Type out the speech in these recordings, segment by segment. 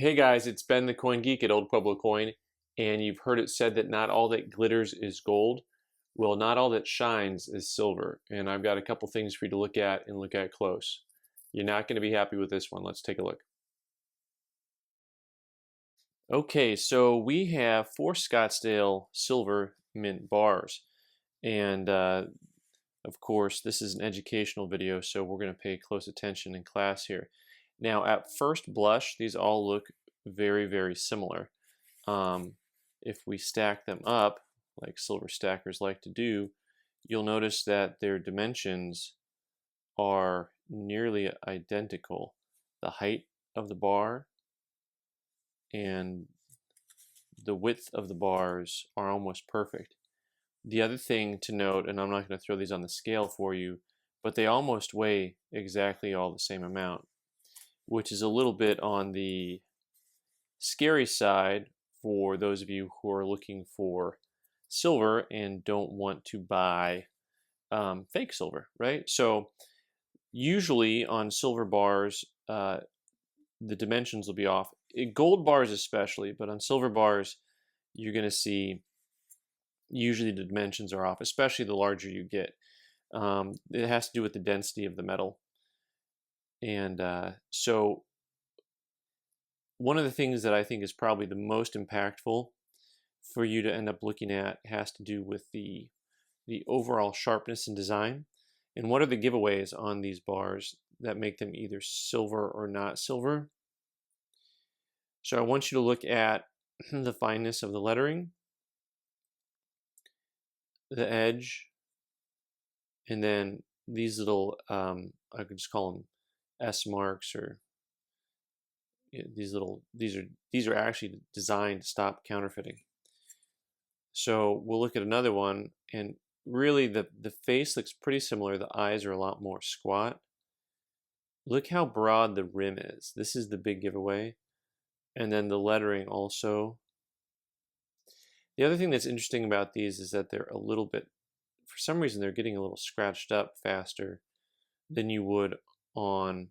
Hey guys, it's Ben the Coin Geek at Old Pueblo Coin, and you've heard it said that not all that glitters is gold. Well, not all that shines is silver, and I've got a couple things for you to look at and look at close. You're not going to be happy with this one. Let's take a look. Okay, so we have 4 Scottsdale silver mint bars, and of course, this is an educational video, so we're going to pay close attention in class here. Now, at first blush, these all look very, very similar. If we stack them up, like silver stackers like to do, you'll notice that their dimensions are nearly identical. The height of the bar and the width of the bars are almost perfect. The other thing to note, and I'm not going to throw these on the scale for you, but they almost weigh exactly all the same amount, which is a little bit on the scary side for those of you who are looking for silver and don't want to buy fake silver, right? So usually on silver bars, the dimensions will be off. Gold bars especially, but on silver bars, you're going to see usually the dimensions are off, especially the larger you get. It has to do with the density of the metal. And so one of the things that I think is probably the most impactful for you to end up looking at has to do with the overall sharpness and design. And what are the giveaways on these bars that make them either silver or not silver? So I want you to look at the fineness of the lettering, the edge, and then these little, I could just call them S marks, or these are actually designed to stop counterfeiting. So we'll look at another one, and really the face looks pretty similar. The eyes are a lot more squat. Look how broad the rim is. This is the big giveaway. And then the lettering also. The other thing that's interesting about these is that they're a little bit, for some reason, they're getting a little scratched up faster than you would on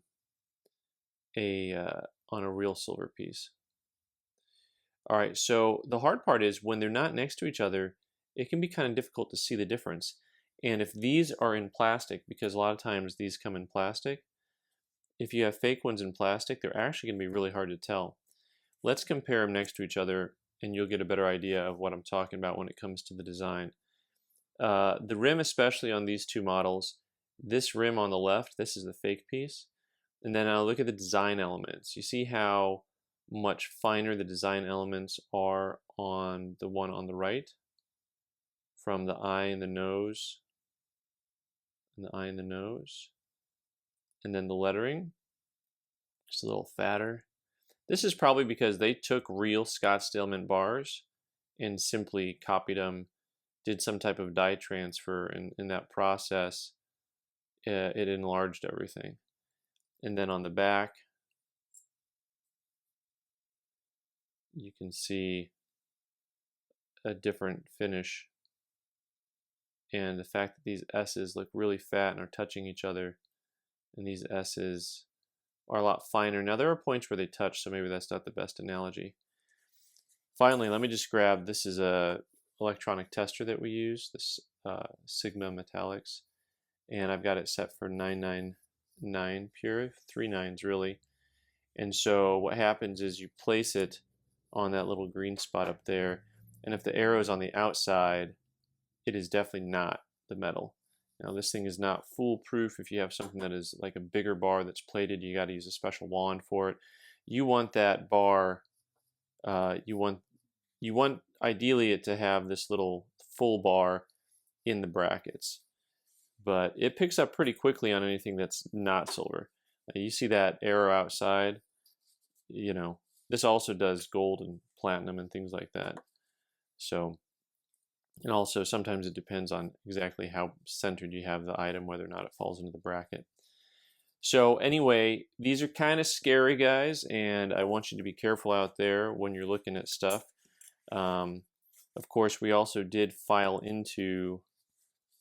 a real silver piece. All right, so the hard part is when they're not next to each other, it can be kind of difficult to see the difference. And if these are in plastic, because a lot of times these come in plastic, if you have fake ones in plastic, they're actually going to be really hard to tell. Let's compare them next to each other, and you'll get a better idea of what I'm talking about when it comes to the design. The rim, especially on these two models, this rim on the left, this is the fake piece. And then I'll look at the design elements. You see how much finer the design elements are on the one on the right, from the eye and the nose, and the eye and the nose, and then the lettering, just a little fatter. This is probably because they took real Scottsdale Mint bars and simply copied them, did some type of dye transfer, and in that process, it enlarged everything. And then on the back, you can see a different finish. And the fact that these S's look really fat and are touching each other, and these S's are a lot finer. Now there are points where they touch, so maybe that's not the best analogy. Finally, let me just grab, this is a electronic tester that we use, this Sigma Metallics, and I've got it set for 999 pure, 3 nines really. And so what happens is you place it on that little green spot up there, and if the arrow is on the outside, it is definitely not the metal. Now this thing is not foolproof. If you have something that is like a bigger bar that's plated, you got to use a special wand for it. You want that bar, you want ideally it to have this little full bar in the brackets, but it picks up pretty quickly on anything that's not silver. You see that arrow outside, you know, this also does gold and platinum and things like that. So, and also sometimes it depends on exactly how centered you have the item, whether or not it falls into the bracket. So anyway, these are kind of scary, guys, and I want you to be careful out there when you're looking at stuff. Of course, we also did file into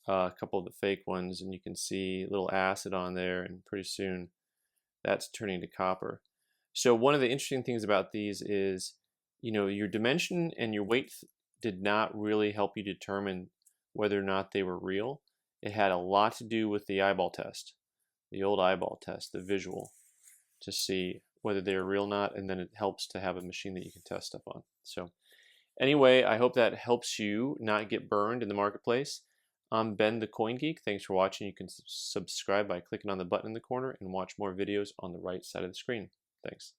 a couple of the fake ones, and you can see a little acid on there, and pretty soon that's turning to copper. So one of the interesting things about these is, your dimension and your weight did not really help you determine whether or not they were real. It had a lot to do with the eyeball test, the old eyeball test, the visual, to see whether they're real or not, and then it helps to have a machine that you can test stuff on. So anyway, I hope that helps you not get burned in the marketplace. I'm Ben the Coin Geek. Thanks for watching. You can subscribe by clicking on the button in the corner and watch more videos on the right side of the screen. Thanks.